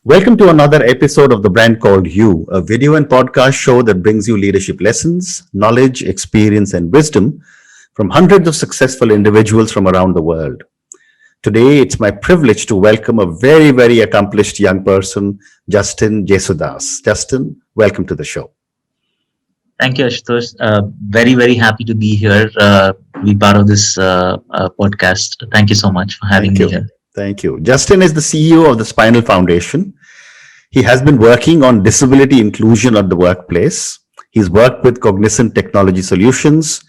Welcome to another episode of The Brand Called You, a video and podcast show that brings you leadership lessons, knowledge, experience, and wisdom from hundreds of successful individuals from around the world. Today, it's my privilege to welcome a very accomplished young person, Justin Jesudas. Justin, welcome to the show. Thank you, Ashutosh. Very happy to be here, be part of this podcast. Thank you so much for having me here. Thank you. Justin is the CEO of the Spinal Foundation. He has been working on disability inclusion at the workplace. He's worked with Cognizant Technology Solutions.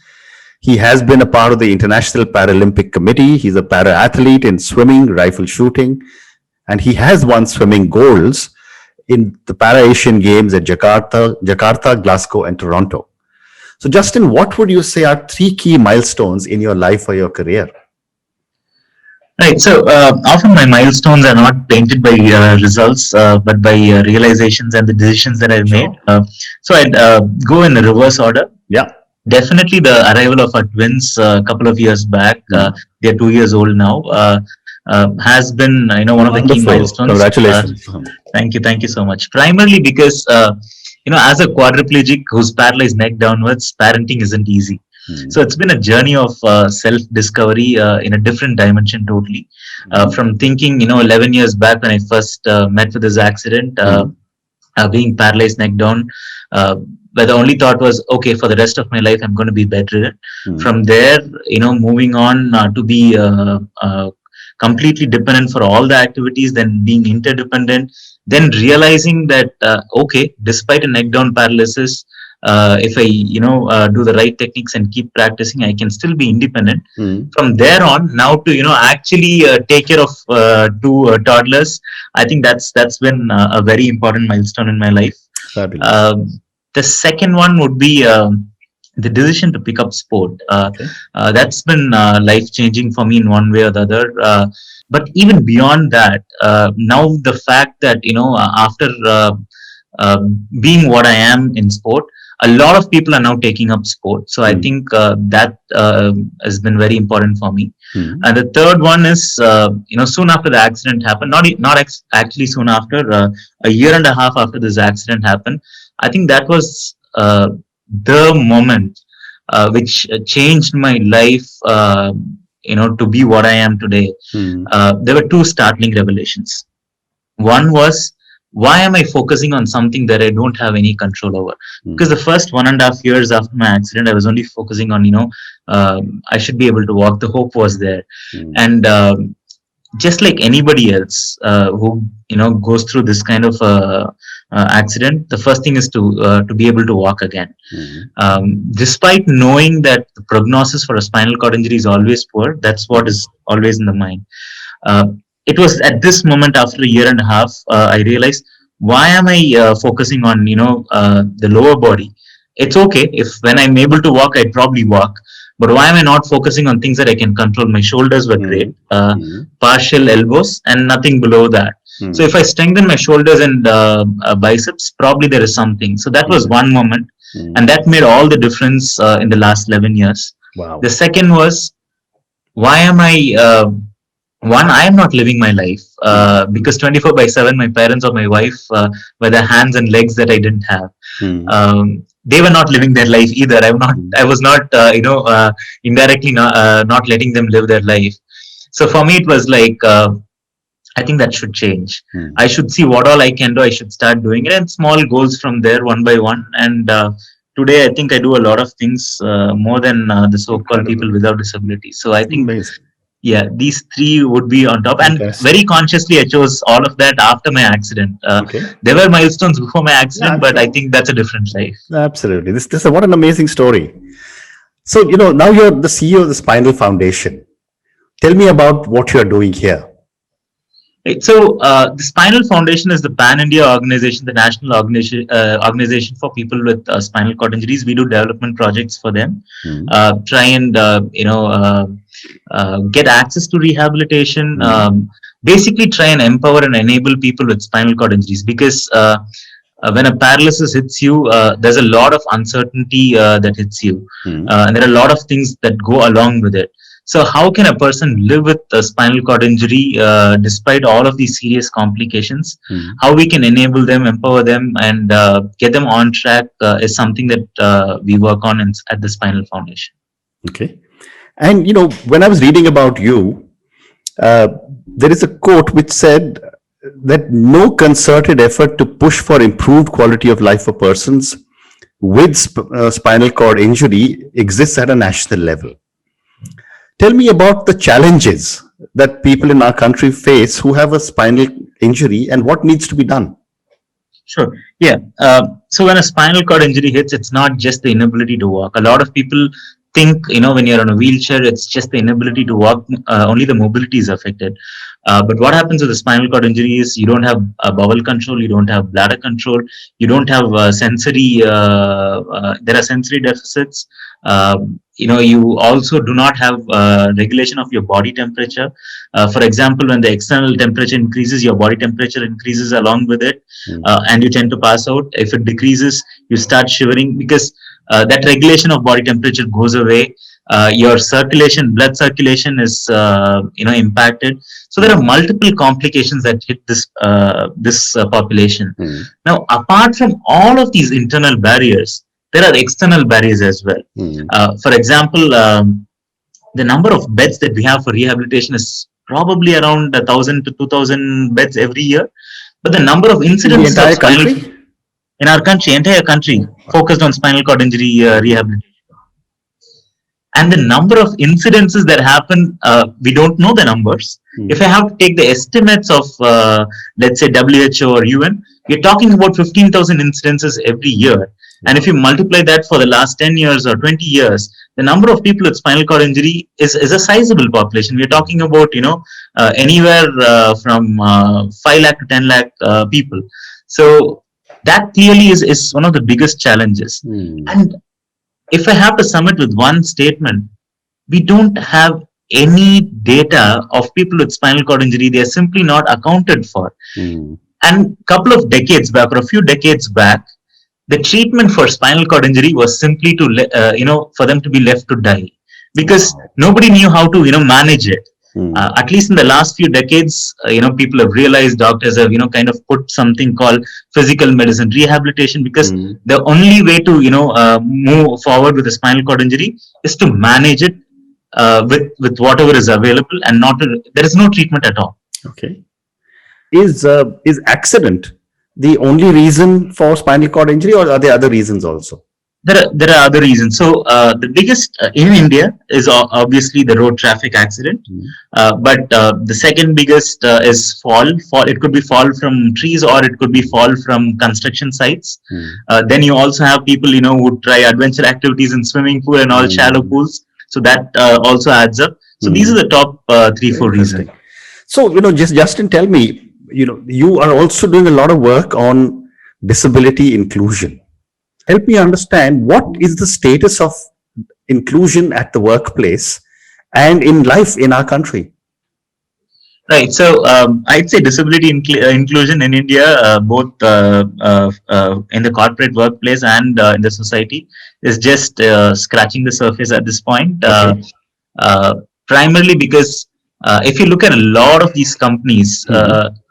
He has been a part of the International Paralympic Committee. He's a para-athlete in swimming, rifle shooting, and he has won swimming golds in the Para-Asian Games at Jakarta, Glasgow, and Toronto. So, Justin, what would you say are three key milestones in your life or your career? Right. So often my milestones are not painted by results, but by realizations and the decisions that I've made. So I'd go in the reverse order. Yeah. Definitely the arrival of our twins a couple of years back. They're 2 years old now. Has been one of the key milestones. Congratulations. Thank you so much. Primarily because as a quadriplegic who's paralyzed neck downwards, parenting isn't easy. So it's been a journey of self-discovery in a different dimension totally. From thinking, 11 years back when I first met with this accident, being paralyzed neck down, where the only thought was, okay, for the rest of my life, I'm going to be bedridden. From there, moving on to be completely dependent for all the activities, then being interdependent, then realizing that, okay, despite a neck down paralysis, if I do the right techniques and keep practicing, I can still be independent. From there on, now to actually take care of two toddlers, I think that's been a very important milestone in my life. The second one would be the decision to pick up sport. That's been life changing for me in one way or the other. But even beyond that, now the fact that after being what I am in sport, a lot of people are now taking up sport. So I think that has been very important for me. And the third one is, soon after the accident happened, actually soon after, a year and a half after this accident happened, I think that was the moment which changed my life, to be what I am today. There were two startling revelations. One was, why am I focusing on something that I don't have any control over? Because the first 1.5 years after my accident, I was only focusing on, I should be able to walk. The hope was there. And just like anybody else who, goes through this kind of accident, the first thing is to be able to walk again. Despite knowing that the prognosis for a spinal cord injury is always poor, that's what is always in the mind. It was at this moment, after a year and a half, I realized, why am I focusing on, the lower body? It's okay if when I'm able to walk, I'd probably walk. But why am I not focusing on things that I can control? My shoulders were great, partial elbows, and nothing below that. So if I strengthen my shoulders and biceps, probably there is something. So that was one moment, and that made all the difference in the last 11 years. Wow. The second was, why am I... I am not living my life because 24/7, my parents or my wife were the hands and legs that I didn't have. They were not living their life either. I was not, indirectly not letting them live their life. So for me, it was like, I think that should change. I should see what all I can do. I should start doing it, and small goals from there, one by one. And today, I think I do a lot of things more than the so-called people without disabilities. So I think. Amazing. Yeah, these three would be on top. And very consciously, I chose all of that after my accident. There were milestones before my accident, but I think that's a different life. Absolutely. This what an amazing story. So, now you're the CEO of the Spinal Foundation. Tell me about what you're doing here. Right. So the Spinal Foundation is the pan-India organization, the national organization for people with spinal cord injuries. We do development projects for them, try and get access to rehabilitation, basically try and empower and enable people with spinal cord injuries. Because when a paralysis hits you, there's a lot of uncertainty that hits you, and there are a lot of things that go along with it. So how can a person live with a spinal cord injury despite all of these serious complications? How we can enable them, empower them, and get them on track is something that we work on at the Spinal Foundation. Okay. And, when I was reading about you, there is a quote which said that no concerted effort to push for improved quality of life for persons with spinal cord injury exists at a national level. Tell me about the challenges that people in our country face who have a spinal injury and what needs to be done. Sure. Yeah. So when a spinal cord injury hits, it's not just the inability to walk. A lot of people think, when you're on a wheelchair, it's just the inability to walk. Only the mobility is affected. But what happens with the spinal cord injury is you don't have bowel control, you don't have bladder control, you don't have sensory. There are sensory deficits. You also do not have regulation of your body temperature. For example, when the external temperature increases, your body temperature increases along with it, and you tend to pass out. If it decreases, you start shivering because that regulation of body temperature goes away. Your blood circulation is impacted. So there are multiple complications that hit this population. Now, apart from all of these internal barriers, there are external barriers as well. For example, the number of beds that we have for rehabilitation is probably around 1,000 to 2,000 beds every year. But the number of incidents in the entire country? In our country, entire country, focused on spinal cord injury rehabilitation. And the number of incidences that happen, we don't know the numbers. If I have to take the estimates of, let's say, WHO or UN, we're talking about 15,000 incidences every year. And if you multiply that for the last 10 years or 20 years, the number of people with spinal cord injury is a sizable population. We're talking about, anywhere from 5 lakh to 10 lakh people. So that clearly is one of the biggest challenges. And if I have to sum it with one statement, we don't have any data of people with spinal cord injury. They are simply not accounted for. And a couple of decades back, or a few decades back, the treatment for spinal cord injury was simply to, for them to be left to die, because nobody knew how to, manage it. At least in the last few decades, people have realized, doctors have, kind of put something called physical medicine rehabilitation, because the only way to, move forward with a spinal cord injury is to manage it with whatever is available, and there is no treatment at all. Okay. Is accident the only reason for spinal cord injury, or are there other reasons also? There are other reasons. So the biggest in India is obviously the road traffic accident, but the second biggest is fall. It could be fall from trees, or it could be fall from construction sites. Then you also have people who try adventure activities in swimming pool and all shallow pools. So that also adds up. So these are the top 3-4 reasons. So Justin, tell me, you are also doing a lot of work on disability inclusion. Help me understand, what is the status of inclusion at the workplace and in life in our country? Right. So I'd say disability inclusion in India, both in the corporate workplace and in the society, is just scratching the surface at this point. Primarily because if you look at a lot of these companies,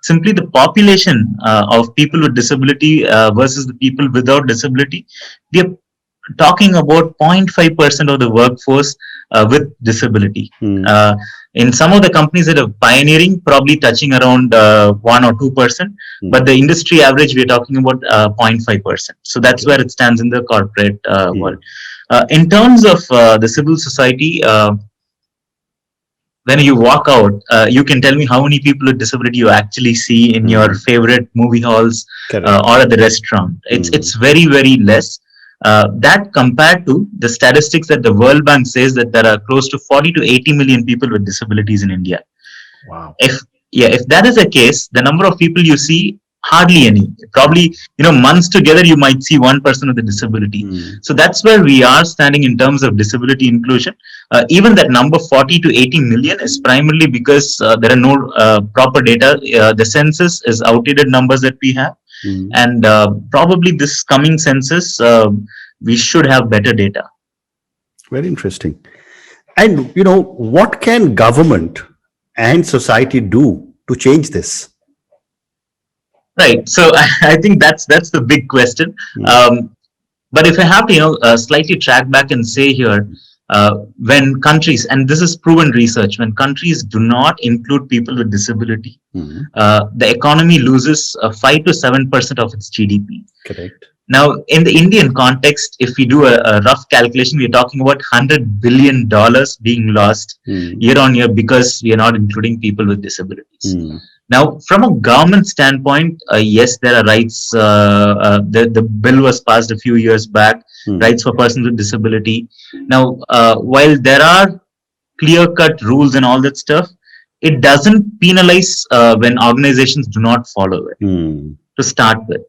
simply the population of people with disability versus the people without disability, we are talking about 0.5% of the workforce with disability. In some of the companies that are pioneering, probably touching around 1 or 2%, but the industry average, we are talking about 0.5%. So that's where it stands in the corporate world. In terms of the civil society, when you walk out, you can tell me how many people with disability you actually see in your favorite movie halls or at the restaurant. It's very, very less. That compared to the statistics that the World Bank says that there are close to 40 to 80 million people with disabilities in India. Wow. If that is the case, the number of people you see, hardly any. Probably, months together, you might see one person with a disability. So that's where we are standing in terms of disability inclusion. Even that number 40 to 80 million is primarily because there are no proper data. The census is outdated numbers that we have. And probably this coming census, we should have better data. Very interesting. And what can government and society do to change this? Right. So I think that's the big question. Hmm. But if I have to, slightly track back and say here, when countries, and this is proven research, when countries do not include people with disability, Hmm. the economy loses 5 to 7% of its GDP. Correct. Now, in the Indian context, if we do a rough calculation, we're talking about $100 billion being lost Hmm. year on year because we are not including people with disabilities. Hmm. Now, from a government standpoint, yes, there are rights. The bill was passed a few years back, Hmm. rights for persons with disability. Now, while there are clear-cut rules and all that stuff, it doesn't penalize when organizations do not follow it. Hmm. To start with,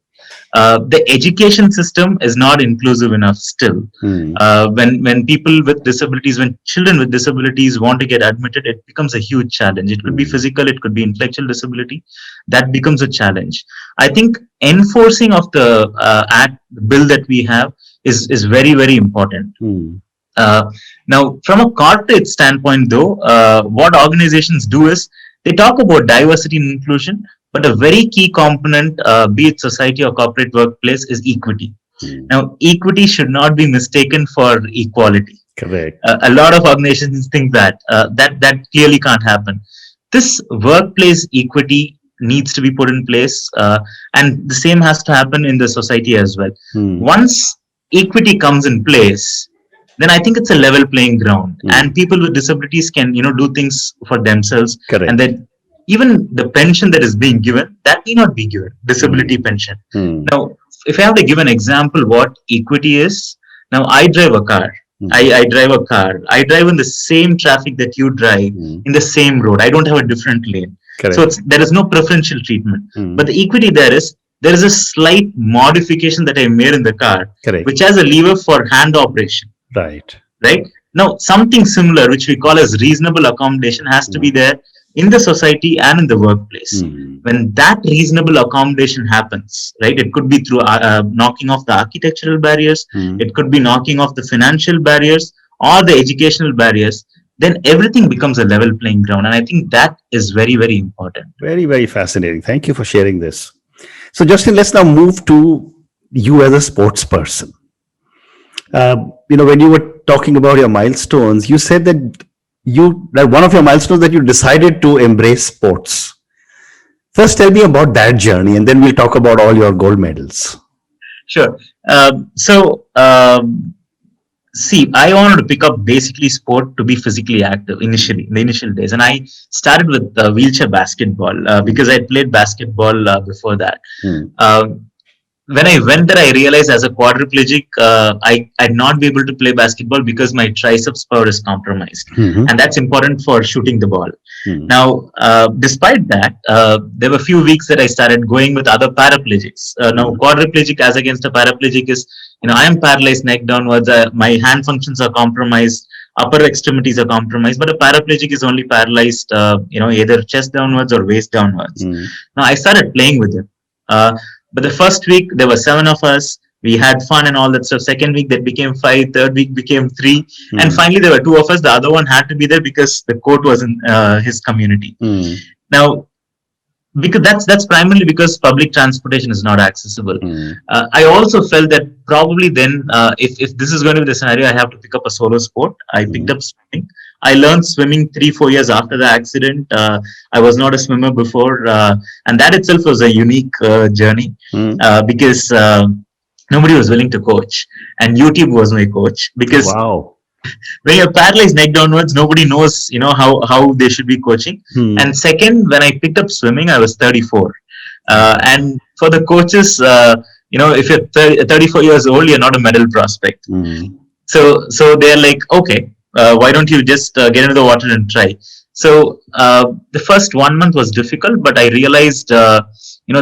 the education system is not inclusive enough still. Hmm. When people with disabilities, when children with disabilities want to get admitted, it becomes a huge challenge. It could be physical, it could be intellectual disability. That becomes a challenge. I think enforcing of the bill that we have is very, very important. Hmm. Now, from a corporate standpoint, though, what organizations do is they talk about diversity and inclusion, but a very key component, be it society or corporate workplace, is equity. Hmm. Now, equity should not be mistaken for equality. Correct. A lot of organizations think that clearly can't happen. This workplace equity needs to be put in place, and the same has to happen in the society as well. Hmm. Once equity comes in place, then I think it's a level playing ground, Hmm. and people with disabilities can do things for themselves, Correct. and then even the pension that is being given, that may not be given, disability pension. Hmm. Now, if I have to give an example what equity is, now I drive a car. Hmm. I drive a car. I drive in the same traffic that you drive, Hmm. in the same road. I don't have a different lane. Correct. So there is no preferential treatment. Hmm. But the equity there is a slight modification that I made in the car, Correct. which has a lever for hand operation. Right. Right? Now, something similar, which we call as reasonable accommodation, has to be there in the society and in the workplace. Hmm. When that reasonable accommodation happens, right, it could be through knocking off the architectural barriers, Hmm. it could be knocking off the financial barriers or the educational barriers, then everything becomes a level playing ground. And I think that is very, very important. Very, very fascinating. Thank you for sharing this. So, Justin, let's now move to you as a sports person. When you were talking about your milestones, you said that one of your milestones that you decided to embrace sports. First, tell me about that journey, and then we'll talk about all your gold medals. Sure. See, I wanted to pick up basically sport to be physically active initially, in the initial days. And I started with wheelchair basketball because I played basketball before that. Hmm. When I went there, I realized as a quadriplegic, I'd not be able to play basketball because my triceps power is compromised. Mhm. And that's important for shooting the ball. Hmm. Now, despite that, there were a few weeks that I started going with other paraplegics. Now, quadriplegic as against a paraplegic is, I am paralyzed neck downwards. My hand functions are compromised. Upper extremities are compromised. But a paraplegic is only paralyzed, either chest downwards or waist downwards. Hmm. Now, I started playing with him. But the first week, there were 7 of us. We had fun and all that stuff. Second week, that became 5. Third week became 3. And finally, there were 2 of us. The other one had to be there because the court was in his community. Hmm. Now, because that's primarily because public transportation is not accessible. Hmm. I also felt that probably then, if this is going to be the scenario, I have to pick up a solo sport. I picked up swimming. I learned swimming 3-4 years after the accident. I was not a swimmer before, and that itself was a unique journey Hmm. because nobody was willing to coach, and YouTube was my coach because Wow. when you're paralyzed neck downwards, nobody knows how they should be coaching. Hmm. And second, when I picked up swimming, I was 34, and for the coaches, if you're 34 years old, you're not a medal prospect. Hmm. So they're like, okay, why don't you just get into the water and try? So the first 1 month was difficult, but I realized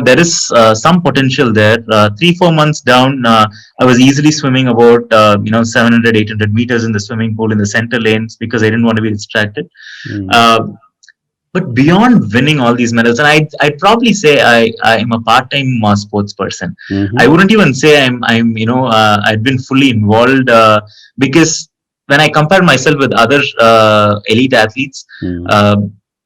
there is some potential there. 3-4 months down, I was easily swimming about 700-800 meters in the swimming pool in the center lanes because I didn't want to be distracted. Hmm. But beyond winning all these medals, and I'd probably say I'm a part-time sports person. Mhm. I wouldn't even say I'd been fully involved because when I compare myself with other elite athletes,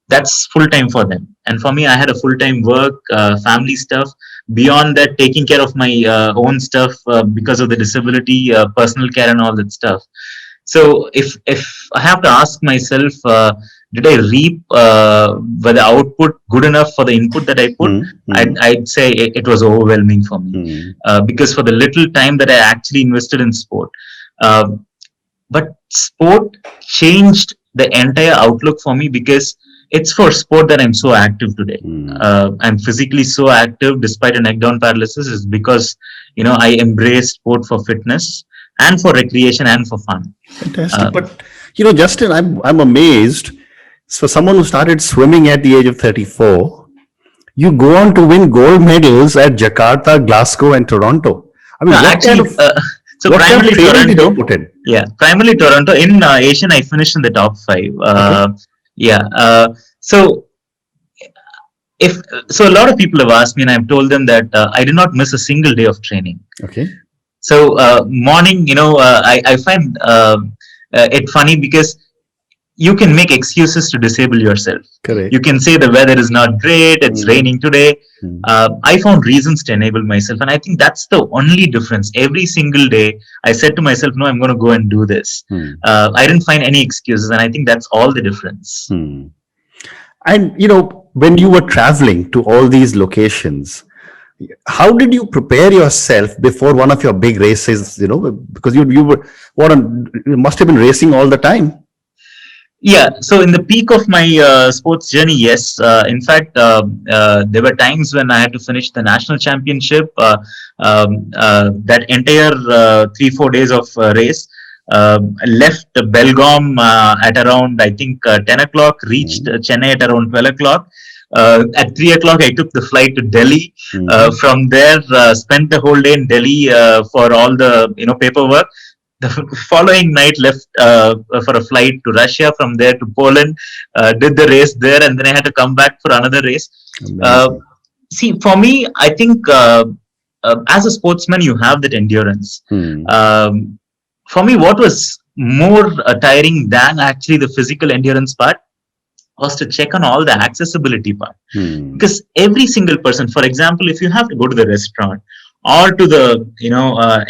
that's full time for them. And for me, I had a full time work, family stuff. Beyond that, taking care of my own stuff because of the disability, personal care, and all that stuff. So if I have to ask myself, did I reap were the output good enough for the input that I put? I'd say it was overwhelming for me because for the little time that I actually invested in sport. But sport changed the entire outlook for me because it's for sport that I'm so active today. I'm physically so active despite a neck down paralysis is because, I embrace sport for fitness and for recreation and for fun. Fantastic. But, Justin, I'm amazed. For someone who started swimming at the age of 34, you go on to win gold medals at Jakarta, Glasgow, and Toronto. I mean, No, what actually, kind of so what kind of primarily training did you Toronto. put in? Yeah, primarily Toronto. In Asian, I finished in the top 5. Yeah. So if so, a lot of people have asked me, and I've told them that I did not miss a single day of training. Okay. So morning, I find it funny because you can make excuses to disable yourself. Correct. You can say the weather is not great, it's raining today. I found reasons to enable myself, and I think that's the only difference. Every single day, I said to myself, "No, I'm going to go and do this." I didn't find any excuses, and I think that's all the difference. And when you were traveling to all these locations, how did you prepare yourself before one of your big races? Because you must have been racing all the time. Yeah, so in the peak of my sports journey, yes. In fact, there were times when I had to finish the national championship. That entire 3-4 days of race. Left Belgaum at around, I think, 10 o'clock, reached Chennai at around 12 o'clock. At 3 o'clock, I took the flight to Delhi. From there, spent the whole day in Delhi for all the paperwork. The following night, left for a flight to Russia. From there to Poland, did the race there, and then I had to come back for another race. See, for me, I think as a sportsman, you have that endurance. For me, what was more tiring than actually the physical endurance part was to check on all the accessibility part. Because every single person, for example, if you have to go to the restaurant or to the,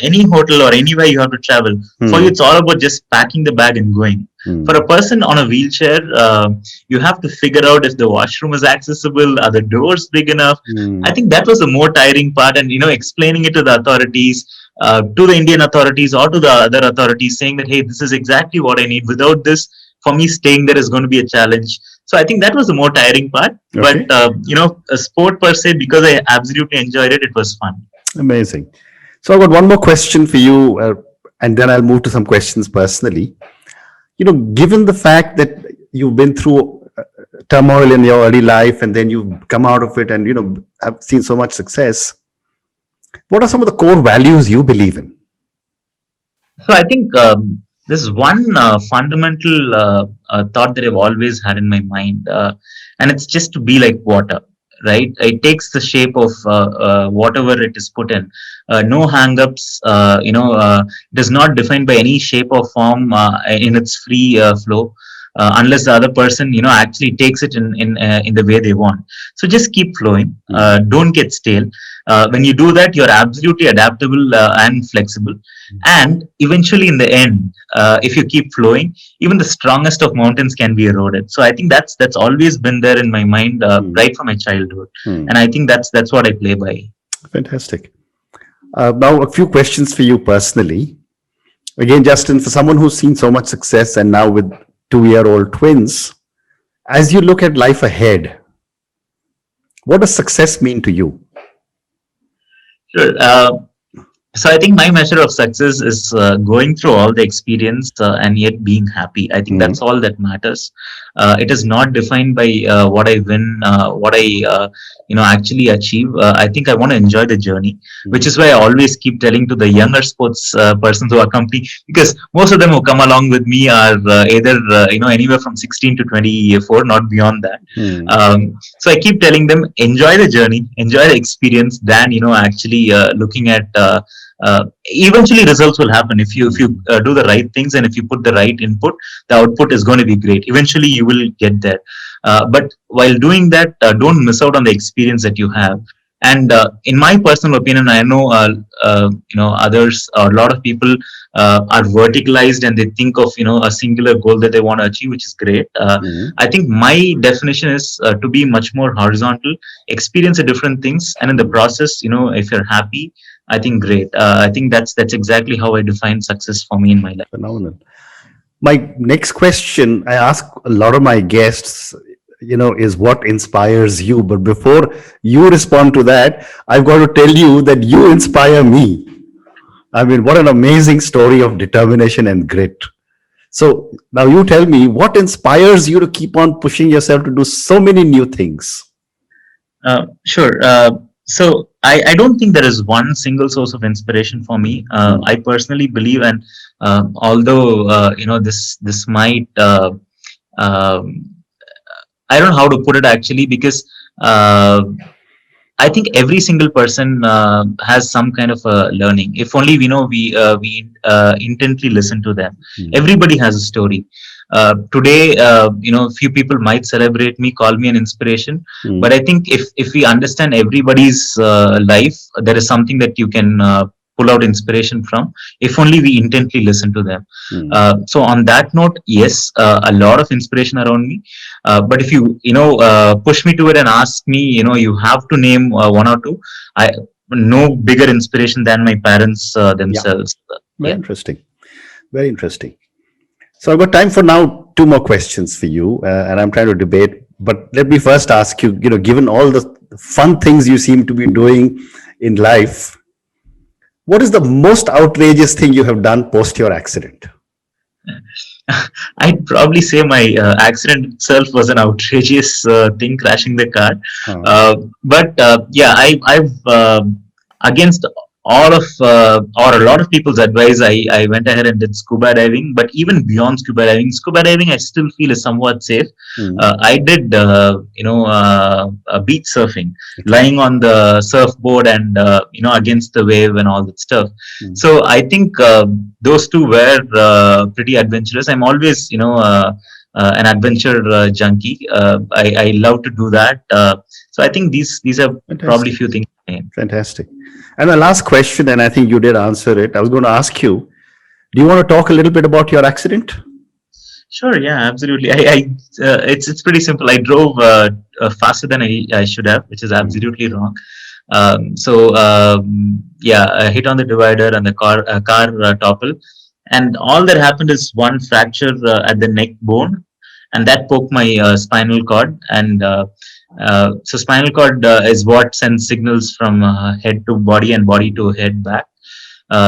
any hotel or anywhere you have to travel, for you, it's all about just packing the bag and going. For a person on a wheelchair, you have to figure out if the washroom is accessible, are the doors big enough? I think that was the more tiring part, and, explaining it to the authorities, to the Indian authorities or to the other authorities, saying that, hey, this is exactly what I need. Without this, for me, staying there is going to be a challenge. So I think that was the more tiring part. Okay. But, a sport per se, because I absolutely enjoyed it, it was fun. Amazing. So I've got one more question for you, and then I'll move to some questions personally. Given the fact that you've been through turmoil in your early life and then you've come out of it and, have seen so much success, what are some of the core values you believe in? So I think there's one fundamental thought that I've always had in my mind, and it's just to be like water, right? It takes the shape of whatever it is put in. No hang-ups, it is not defined by any shape or form in its free flow. Unless the other person, actually takes it in the way they want. So just keep flowing. Don't get stale. When you do that, you're absolutely adaptable and flexible. And eventually, in the end, if you keep flowing, even the strongest of mountains can be eroded. So I think that's always been there in my mind right from my childhood, and I think that's what I play by. Fantastic. Now, a few questions for you personally. Again, Justin, for someone who's seen so much success and now with 2-year-old twins, as you look at life ahead, what does success mean to you? Sure. So I think my measure of success is going through all the experience and yet being happy. I think that's all that matters. It is not defined by what I win, what I actually achieve. I think I want to enjoy the journey, which is why I always keep telling to the younger sports persons who accompany, because most of them who come along with me are either anywhere from 16 to 24, not beyond that. So I keep telling them, enjoy the journey, enjoy the experience, than actually looking at eventually results will happen if you do the right things, and if you put the right input, the output is going to be great. Eventually you will get there, but while doing that, don't miss out on the experience that you have. And in my personal opinion, I know others, a lot of people are verticalized, and they think of a singular goal that they want to achieve, which is great. I think my definition is to be much more horizontal, experience the different things, and in the process, if you're happy, I think great. I think that's exactly how I define success for me in my life. Phenomenal. My next question, I ask a lot of my guests, is what inspires you? But before you respond to that, I've got to tell you that you inspire me. I mean, what an amazing story of determination and grit. So now you tell me, what inspires you to keep on pushing yourself to do so many new things? Sure. So I don't think there is one single source of inspiration for me. I personally believe, and although this might I don't know how to put it actually, because I think every single person has some kind of a learning. If only we intently listen to them. Everybody has a story. Today, few people might celebrate me, call me an inspiration, but I think if we understand everybody's life, there is something that you can pull out inspiration from, if only we intently listen to them. So on that note, yes, a lot of inspiration around me. But if you push me to it and ask me, you have to name one or two, no bigger inspiration than my parents themselves. Very interesting. Very interesting. So I've got time for now 2 more questions for you, and I'm trying to debate. But let me first ask you, given all the fun things you seem to be doing in life, what is the most outrageous thing you have done post your accident? I'd probably say my accident itself was an outrageous thing, crashing the car. But I've against all of or a lot of people's advice, I went ahead and did scuba diving. But even beyond scuba diving, I still feel is somewhat safe. I did beach surfing, lying on the surfboard and against the wave and all that stuff. So I think those two were pretty adventurous. I'm always an adventure junkie. I love to do that. So I think these are probably few things. Fantastic. And my last question, and I think you did answer it. I was going to ask you, do you want to talk a little bit about your accident? Sure. Yeah, absolutely. It's pretty simple. I drove faster than I should have, which is absolutely wrong. I hit on the divider and the car toppled, and all that happened is one fracture at the neck bone, and that poked my spinal cord. And so spinal cord is what sends signals from head to body and body to head back.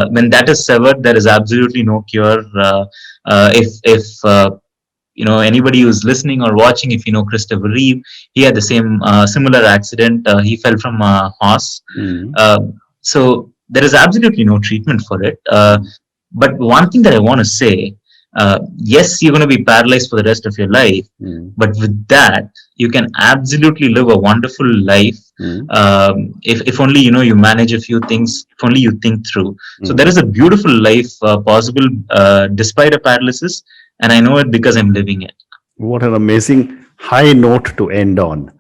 When that is severed, there is absolutely no cure. If anybody who's listening or watching, if you know Christopher Reeve, he had the same similar accident. He fell from a horse. So there is absolutely no treatment for it. But one thing that I want to say, yes, you're going to be paralyzed for the rest of your life, but with that, you can absolutely live a wonderful life. If only you manage a few things, if only you think through. So there is a beautiful life possible despite a paralysis, and I know it because I'm living it. What an amazing high note to end on.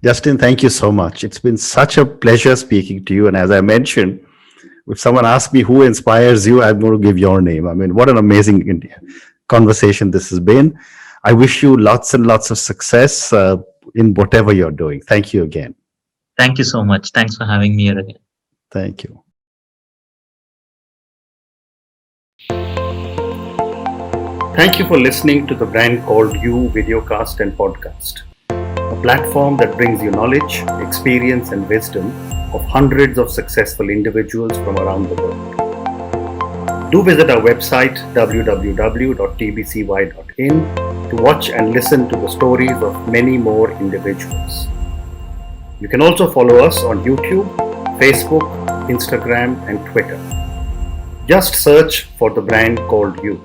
Justin, thank you so much. It's been such a pleasure speaking to you. And as I mentioned, if someone asks me who inspires you, I'm going to give your name. I mean, what an amazing conversation this has been. I wish you lots and lots of success in whatever you're doing. Thank you again. Thank you so much. Thanks for having me here again. Thank you. Thank you for listening to the Brand Called You videocast and podcast, a platform that brings you knowledge, experience, and wisdom of hundreds of successful individuals from around the world. Do visit our website www.tbcy.in to watch and listen to the stories of many more individuals. You can also follow us on YouTube, Facebook, Instagram, and Twitter. Just search for the Brand Called You.